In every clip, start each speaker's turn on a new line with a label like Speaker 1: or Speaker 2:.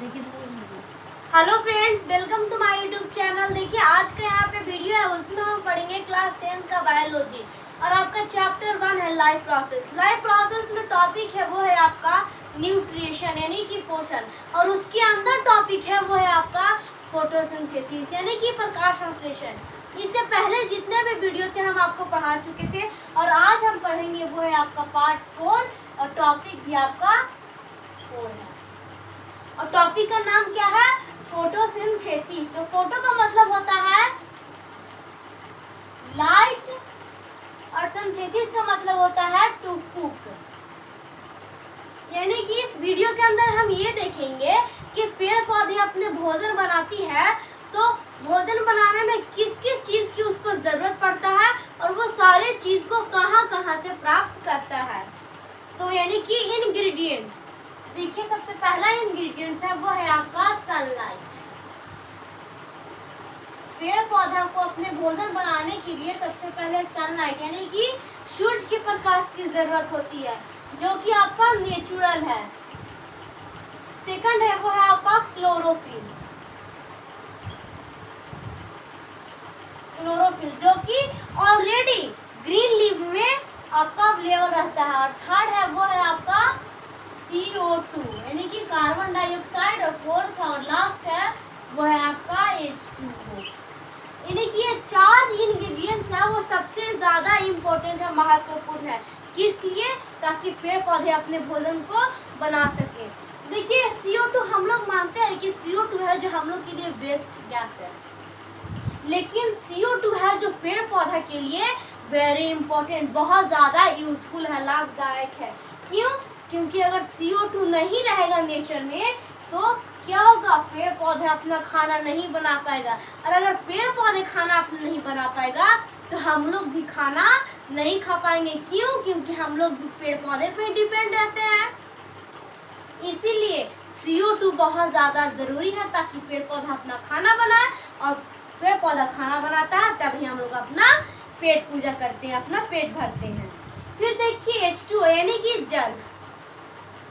Speaker 1: Hello friends, welcome to my YouTube channel. देखिए आज का यहाँ पे वीडियो है, उसमें हम पढ़ेंगे क्लास 10 का बायोलॉजी और आपका चैप्टर 1 है लाइफ प्रोसेस। लाइफ प्रोसेस में टॉपिक है वो है आपका न्यूट्रिशन यानी कि पोषण, और उसके अंदर टॉपिक है वो है आपका फोटोसिंथेसिस यानी कि प्रकाश संश्लेषण। इससे पहले जितने भी वीडियो थे हम आपको पढ़ा चुके थे और आज हम पढ़ेंगे वो है आपका पार्ट 4 और टॉपिक भी आपका 4 है। और टॉपिक का नाम क्या है? फोटोसिंथेसिस। तो फोटो का मतलब होता है लाइट और सिंथेसिस का मतलब होता है टू कुक। यानी कि इस वीडियो के अंदर हम ये देखेंगे कि पेड़ पौधे अपने भोजन बनाती है, तो भोजन बनाने में किस किस चीज की उसको जरूरत पड़ता है और वो सारे चीज को कहाँ कहाँ से प्राप्त करता है। तो यानी कि इंग्रेडिएंट्स देखिए, सबसे पहला इंग्रेडिएंट्स है वो है आपका सनलाइट। पेड़ पौधा को अपने भोजन बनाने के लिए सबसे पहले सनलाइट यानी कि सूरज के प्रकाश की जरूरत होती है, जो कि आपका नेचुरल है। सेकंड है वो है आपका क्लोरोफिल। क्लोरोफिल जो कि ऑलरेडी ग्रीन लीफ में आपका अवेलेबल रहता है। और थर्ड है वो है आपका CO2 यानी कि कार्बन डाइऑक्साइड, और फोर्थ और लास्ट है वो है आपका H2O। यानी कि ये चार इंग्रेडिएंट्स है वो सबसे ज़्यादा इम्पोर्टेंट है, महत्वपूर्ण है। किस लिए? ताकि पेड़ पौधे अपने भोजन को बना सके। देखिए CO2 हम लोग मानते हैं कि CO2 है जो हम लोग के लिए वेस्ट गैस है, लेकिन CO2 है जो पेड़ पौधा के लिए वेरी इंपॉर्टेंट, बहुत ज़्यादा यूजफुल है, लाभदायक है। क्यों? क्योंकि अगर CO2 नहीं रहेगा नेचर में तो क्या होगा? पेड़ पौधे अपना खाना नहीं बना पाएगा, और अगर पेड़ पौधे खाना अपना नहीं बना पाएगा तो हम लोग भी खाना नहीं खा पाएंगे। क्यों? क्योंकि हम लोग भी पेड़ पौधे पे डिपेंड रहते हैं। इसीलिए CO2 बहुत ज़्यादा ज़रूरी है ताकि पेड़ पौधा अपना खाना बनाए, और पेड़ पौधा खाना बनाता है तभी हम लोग अपना पेट पूजा करते हैं, अपना पेट भरते हैं। फिर देखिए H2O यानी कि जल।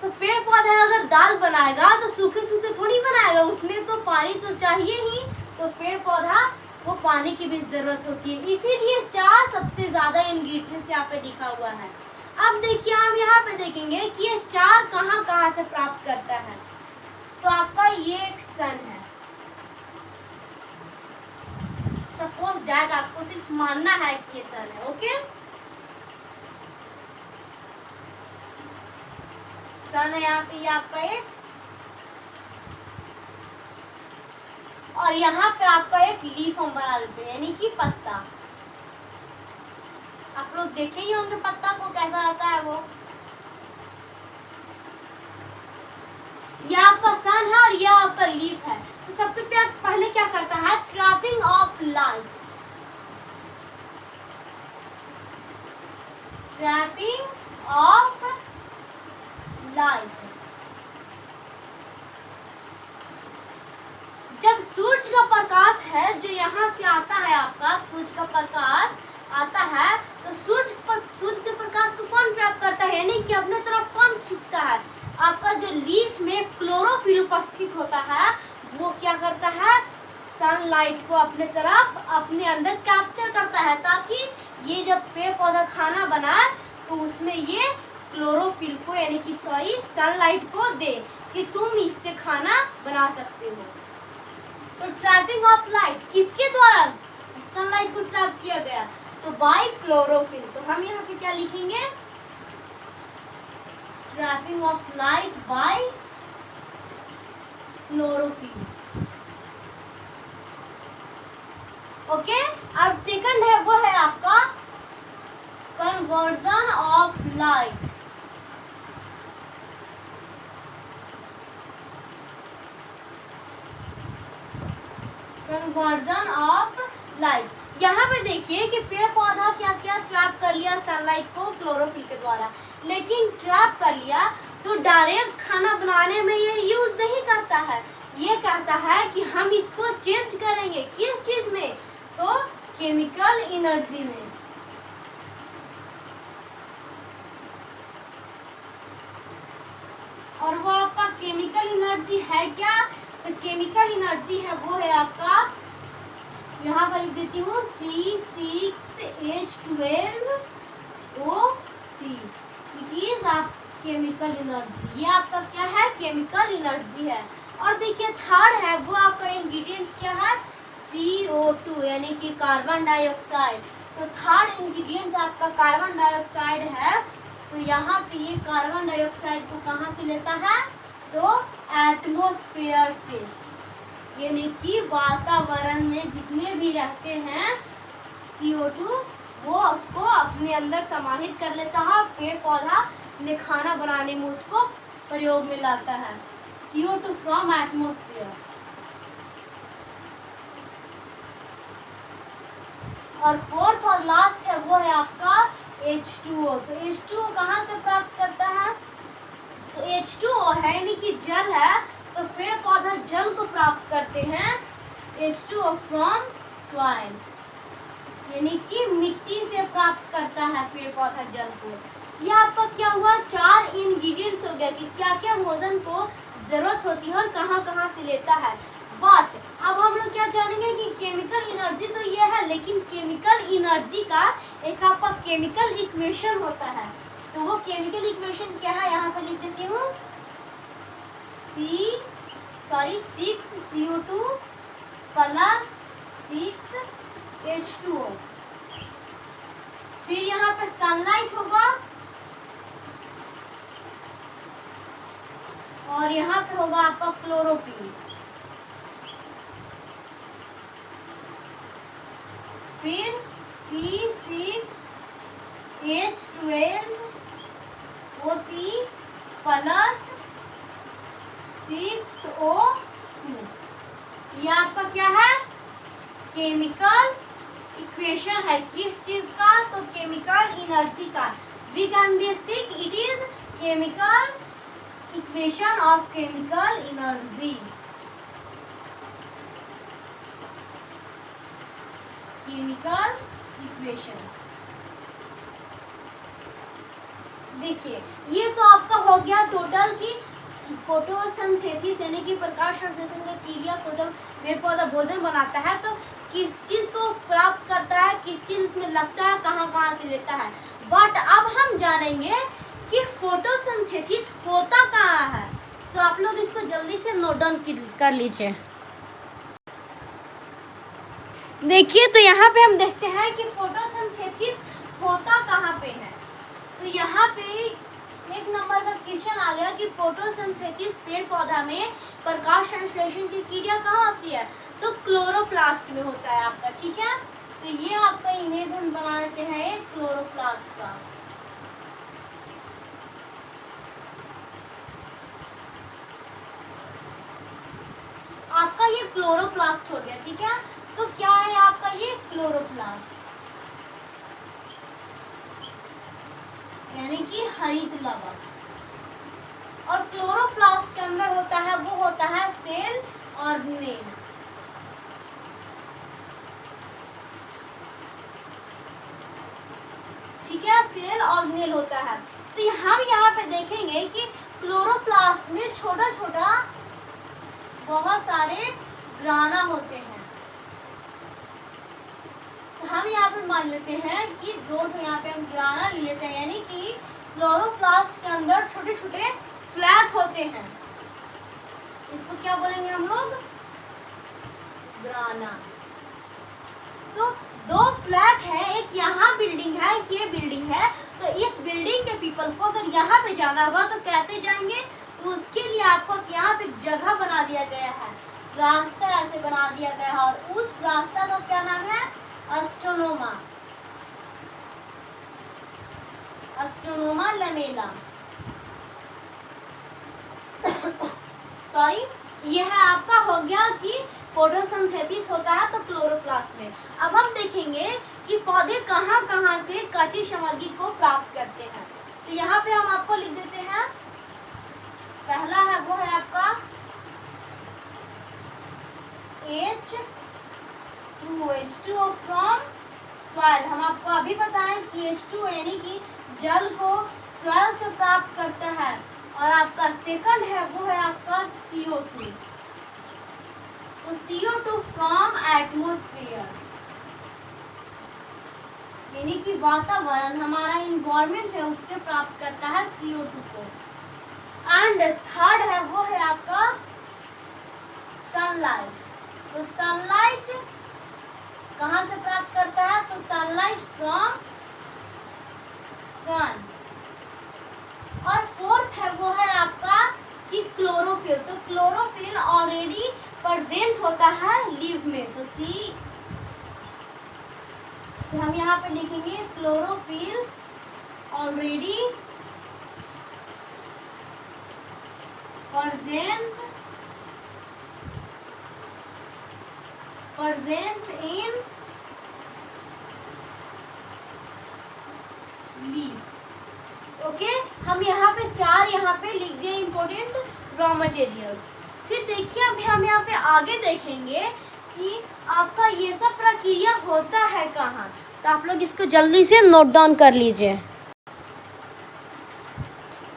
Speaker 1: तो पेड़ पौधा अगर दाल बनाएगा तो सूखे सूखे थोड़ी बनाएगा, उसमें तो पानी तो चाहिए ही। तो पेड़ पौधा को पानी की भी जरूरत होती है, इसीलिए चार सबसे ज्यादा इंग्रेडिएंट्स यहाँ पे लिखा हुआ है। अब देखिए हम यहाँ पे देखेंगे कि ये चार कहाँ कहाँ से प्राप्त करता है। तो आपका ये एक सन है। सपोज दैट आपको सिर्फ मानना है कि ये सन है, ओके। सन है यहाँ पे, ये आपका एक, और यहाँ पे आपका एक लीफ हम बना देते हैं यानी कि पत्ता। आप लोग देखे ही होंगे पत्ता को कैसा रहता है वो। यह आपका सन है और यह आपका लीफ है। तो सबसे पहले क्या करता है? Trapping of light. Trapping of light. जब सूरज का प्रकाश है जो यहाँ से आता है, आपका सूरज का प्रकाश आता है, तो सूरज प्रकाश को कौन प्राप्त करता है यानी कि अपने तरफ कौन खींचता है? आपका जो लीफ में क्लोरोफिल उपस्थित होता है वो क्या करता है? सनलाइट को अपने तरफ अपने अंदर कैप्चर करता है, ताकि ये जब पेड़ पौधा खाना बनाए तो उसमें ये क्लोरोफिल को यानी कि सनलाइट को दे कि तुम इससे खाना बना सकते हो। तो ट्रैपिंग ऑफ लाइट किसके द्वारा सनलाइट को ट्रैप किया गया? तो बाय क्लोरोफिल। तो हम यहाँ पे क्या लिखेंगे? Trapping of light by chlorophyll, okay. अब सेकंड है वो है आपका conversion of light. Conversion of light. यहाँ पे देखिए कि पेड़ पौधा क्या क्या ट्रैप कर लिया सनलाइट को क्लोरोफिल के द्वारा, लेकिन ट्रैप कर लिया तो डायरेक्ट खाना बनाने में ये यूज नहीं करता है। ये कहता है कि हम इसको चेंज करेंगे। किस चीज में? तो केमिकल एनर्जी में। और वो आपका केमिकल एनर्जी है क्या? केमिकल एनर्जी है वो है आपका, यहाँ पर लिख देती हूँ C6H12O3। इट इज आप केमिकल एनर्जी, ये आपका क्या है, केमिकल एनर्जी है। और देखिए थर्ड है वो आपका इंग्रेडिएंट्स क्या है, CO2 यानी कि कार्बन डाइऑक्साइड। तो थर्ड इंग्रेडिएंट्स आपका कार्बन डाइऑक्साइड है। तो यहाँ पे ये कार्बन डाइऑक्साइड को कहाँ से लेता है, तो एटमॉस्फेयर से, यानी कि वातावरण में जितने भी रहते हैं CO2 वो उसको अपने अंदर समाहित कर लेता है। पेड़ पौधा ने खाना बनाने में उसको प्रयोग में लाता है, CO2 फ्रॉम एटमॉस्फेयर। और फोर्थ और लास्ट है वो है आपका H2O। तो H2O कहाँ से प्राप्त करता है, तो H2O है यानी कि जल है, तो पेड़ पौधा जल को प्राप्त करते हैं H2O फ्रॉम सॉइल, यानी कि मिट्टी से प्राप्त करता है पेड़ पौधा जल को। यह आपका क्या हुआ, 4 इंग्रेडिएंट्स हो गया कि क्या क्या भोजन को जरूरत होती है और कहाँ कहाँ से लेता है। बट अब हम लोग क्या जानेंगे कि केमिकल एनर्जी तो ये है, लेकिन केमिकल एनर्जी का एक आपका केमिकल इक्वेशन होता है। तो वो केमिकल इक्वेशन क्या है, यहाँ पर लिख देती हूँ 6CO2 प्लस 6H2O। फिर यहाँ पे सनलाइट होगा और यहाँ पे होगा आपका क्लोरोफिल। फिर C6H12O3 प्लस 6O2। ये आपका क्या है, केमिकल इक्वेशन है। किस चीज का, तो केमिकल एनर्जी का। We can be speak it is chemical equation of chemical energy. Chemical equation देखिए, ये तो आपका हो गया टोटल की फोटोसिंथेसिस यानी कि प्रकाश संश्लेषण की क्रिया को जब पेड़ पौधा भोजन बनाता है तो किस चीज को प्राप्त करता है, किस चीज उसमें लगता है, कहाँ कहाँ से लेता है। बट अब हम जानेंगे कि फोटोसिंथेसिस होता कहाँ है। सो आप लोग इसको जल्दी से नोट डाउन कर लीजिए। देखिए तो यहाँ पे हम देखते हैं कि फोटोसिंथेसिस होता कहाँ पे है। तो यहाँ पे एक नंबर का क्वेश्चन आ गया कि फोटोसिंथेसिस पेड़ पौधा में प्रकाश संश्लेषण की क्रिया कहाँ होती है, तो क्लोरोप्लास्ट में होता है आपका। ठीक है, तो ये आपका इमेज हम बना लेते हैं एक क्लोरोप्लास्ट का। आपका ये क्लोरोप्लास्ट हो गया। ठीक है, तो क्या है आपका ये क्लोरोप्लास्ट, यानी कि हरित लवक। और क्लोरोप्लास्ट के अंदर होता है वो होता है सेल ऑर्गेनेल। ठीक है, सेल ऑर्गेनेल होता है। तो हम यहाँ पे देखेंगे कि क्लोरोप्लास्ट में छोटा छोटा बहुत सारे ग्राना होते हैं। तो हम यहाँ पे मान लेते हैं कि दो यहाँ पे हम ग्राना ले लेते हैं, यानी कि क्लोरोप्लास्ट के अंदर छोटे छोटे फ्लैट होते हैं। इसको क्या बोलेंगे हम लोग, ग्राना। तो दो फ्लैट है, एक यहाँ बिल्डिंग है, एक ये बिल्डिंग है। तो इस बिल्डिंग के पीपल को अगर यहाँ पे जाना होगा तो कैसे जाएंगे, तो उसके लिए आपको यहाँ पे जगह बना दिया गया है, रास्ता ऐसे बना दिया गया है। और उस रास्ता का क्या नाम है, एस्ट्रोनोमा, एस्ट्रोनोमा लमेला। सॉरी, यह आपका हो गया कि फोटोसिंथेसिस होता है तो क्लोरोप्लास्ट में। अब हम देखेंगे कि पौधे कहाँ कहाँ से कच्ची सामग्री को प्राप्त करते हैं। तो यहाँ पे हम आपको लिख देते हैं, पहला है वो है आपका H2O फ्रॉम सॉइल। हम आपको अभी बताएं कि H2O यानी कि जल को सॉइल से प्राप्त करता है। और आपका सेकंड है वो है आपका CO2। एटमोस्फेयर, यानी कि वातावरण, हमारा इन्वायरमेंट है, उससे प्राप्त करता है CO2 को। एंड थर्ड है वो है आपका सनलाइट। तो सनलाइट कहाँ से प्राप्त करता है? तो सनलाइट फ्रॉम सन। और फोर्थ है वो है आपका कि क्लोरोफिल। तो क्लोरोफिल ऑलरेडी प्रेजेंट होता है लीव में। तो हम यहाँ पे लिखेंगे chlorophyll already present in leaf. Okay, हम यहाँ पे 4 यहाँ पे लिख दिए इम्पोर्टेंट रॉ मटेरियल्स। फिर देखिए अभी हम यहाँ पे आगे देखेंगे कि आपका ये सब प्रक्रिया होता है कहाँ। तो आप लोग इसको जल्दी से नोट डाउन कर लीजिए।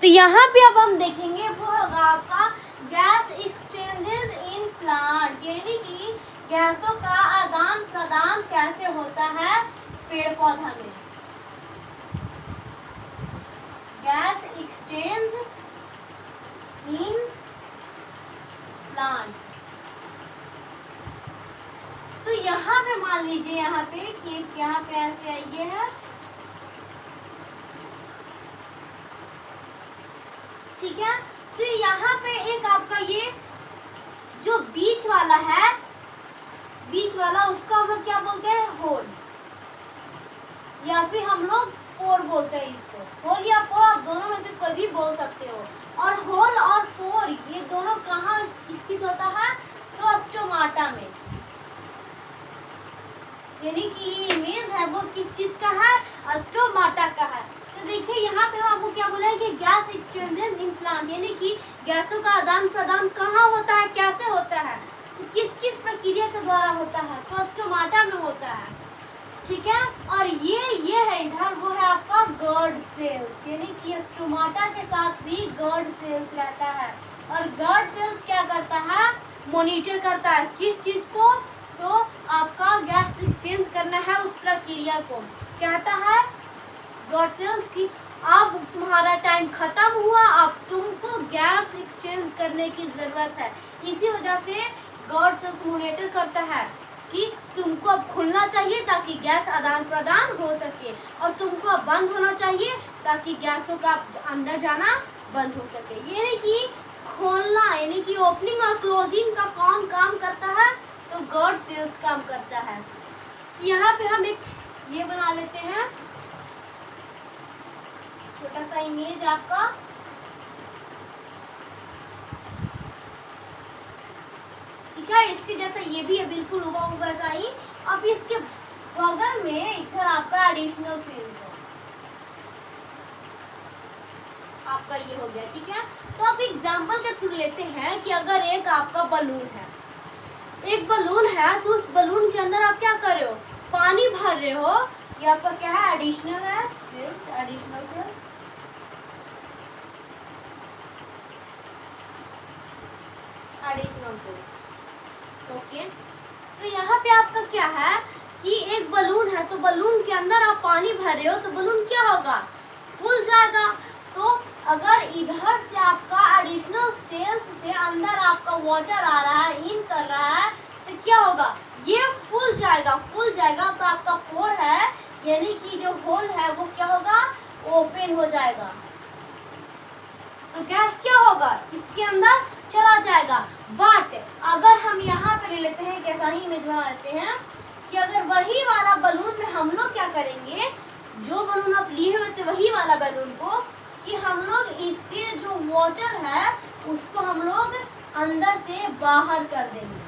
Speaker 1: तो यहाँ पे अब हम देखेंगे वो होगा आपका गैस एक्सचेंजेस इन प्लांट, यानी कि गैसों का आदान प्रदान कैसे होता है पेड़ पौधा में। Gas exchange in plant. तो यहाँ पे मान लीजिए यहाँ पे कि यहाँ पे ऐसे ये है, ठीक है। तो यहाँ पे एक आपका ये जो बीच वाला है, बीच वाला उसको हम लोग क्या बोलते हैं? होल, या फिर हम लोग पोर बोलते हैं इसको। होल या पोर आप दोनों में से कोई भी बोल सकते हो। और होल और पोर ये दोनों कहाँ स्थित होता है? तो स्टोमाटा में, यानी कि ये इमेज है वो किस चीज का है? स्टोमाटा का है। तो देखिए यहाँ पे हम आपको क्या बोला है कि गैस एक्सचेंजेस इन प्लांट, यानी कि गैसों का आदान प्रदान कहाँ होता है, कैसे होता है, तो किस किस प्रक्रिया के द्वारा होता है? तो स्टोमाटा में होता है, ठीक है। और ये है इधर वो है आपका गर्ड सेल्स, यानी कि स्टोमाटा के साथ भी गर्ड सेल्स रहता है। और गर्ड सेल्स क्या करता है? मॉनिटर करता है किस चीज को? तो आपका गैस एक्सचेंज करना है उस प्रक्रिया को। कहता है गर्ड सेल्स की अब तुम्हारा टाइम खत्म हुआ, अब तुमको गैस एक्सचेंज करने की जरूरत है। इसी वजह से गर्ड सेल्स मॉनिटर करता है कि तुमको अब खुलना चाहिए ताकि गैस आदान प्रदान हो सके, और तुमको अब बंद होना चाहिए ताकि गैसों का अंदर जाना बंद हो सके। यानी कि खोलना, यानी कि ओपनिंग और क्लोजिंग का कौन काम करता है? तो गर्ड सेल्स काम करता है। यहाँ पे हम एक ये बना लेते हैं छोटा सा इमेज आपका, ठीक है। इसके जैसा ये भी है, बिल्कुल हुआ वैसा ही। अब इसके बगल में इधर आपका एडिशनल सेल्स है, आपका ये हो गया, ठीक है। तो अब एग्जांपल के थ्रू लेते हैं कि अगर एक आपका बलून है, एक बलून है, तो उस बलून के अंदर आप क्या कर रहे हो? पानी भर रहे हो। ये आपका क्या है? एडिशनल है sales, additional sales. Additional sales, okay. तो यहाँ पे आपका क्या है कि एक बलून है, तो बलून के अंदर आप पानी भर रहे हो, तो बलून क्या होगा? फूल जाएगा। तो अगर इधर से आपका एडिशनल सेल्स से अंदर आपका वाटर आ रहा है, इन कर रहा है, तो क्या होगा? ये फूल जाएगा, फूल जाएगा। तो आपका पोर है, यानी कि जो होल है वो क्या होगा? ओपन हो जाएगा। तो गैस क्या होगा? इसके अंदर चला जाएगा। बट अगर हम यहाँ पे ले लेते हैं, कैसा ही इमेज बना लेते हैं कि अगर वही वाला बलून में हम लोग क्या करेंगे, जो बलून आप लिए हुए थे वही वाला बलून को, कि हम लोग इससे जो वाटर है उसको हम लोग अंदर से बाहर कर देंगे।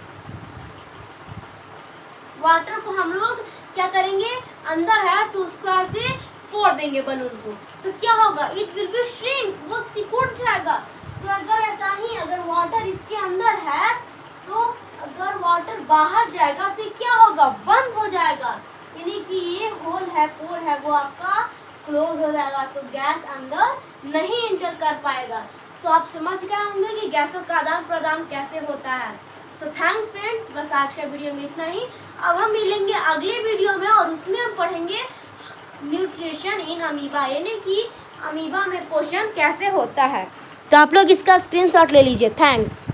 Speaker 1: वाटर को हम लोग क्या करेंगे? अंदर है तो उसको ऐसे फोड़ देंगे बलून को। तो क्या होगा? इट विल बी श्रिंक, वो सिकुड़ जाएगा। तो अगर ऐसा ही अगर वाटर इसके अंदर है, तो अगर वाटर बाहर जाएगा तो क्या होगा? बंद हो जाएगा। यानी कि ये होल है, पोर है, वो आपका क्लोज हो जाएगा। तो गैस अंदर नहीं इंटर कर पाएगा। तो आप समझ गए होंगे कि गैसों का आदान प्रदान कैसे होता है। सो थैंक्स फ्रेंड्स, बस आज का वीडियो में इतना ही। अब हम मिलेंगे अगले वीडियो में और उसमें हम पढ़ेंगे न्यूट्रिशन इन अमीबा, यानी कि अमीबा में पोषण कैसे होता है। तो आप लोग इसका स्क्रीनशॉट ले लीजिए। थैंक्स।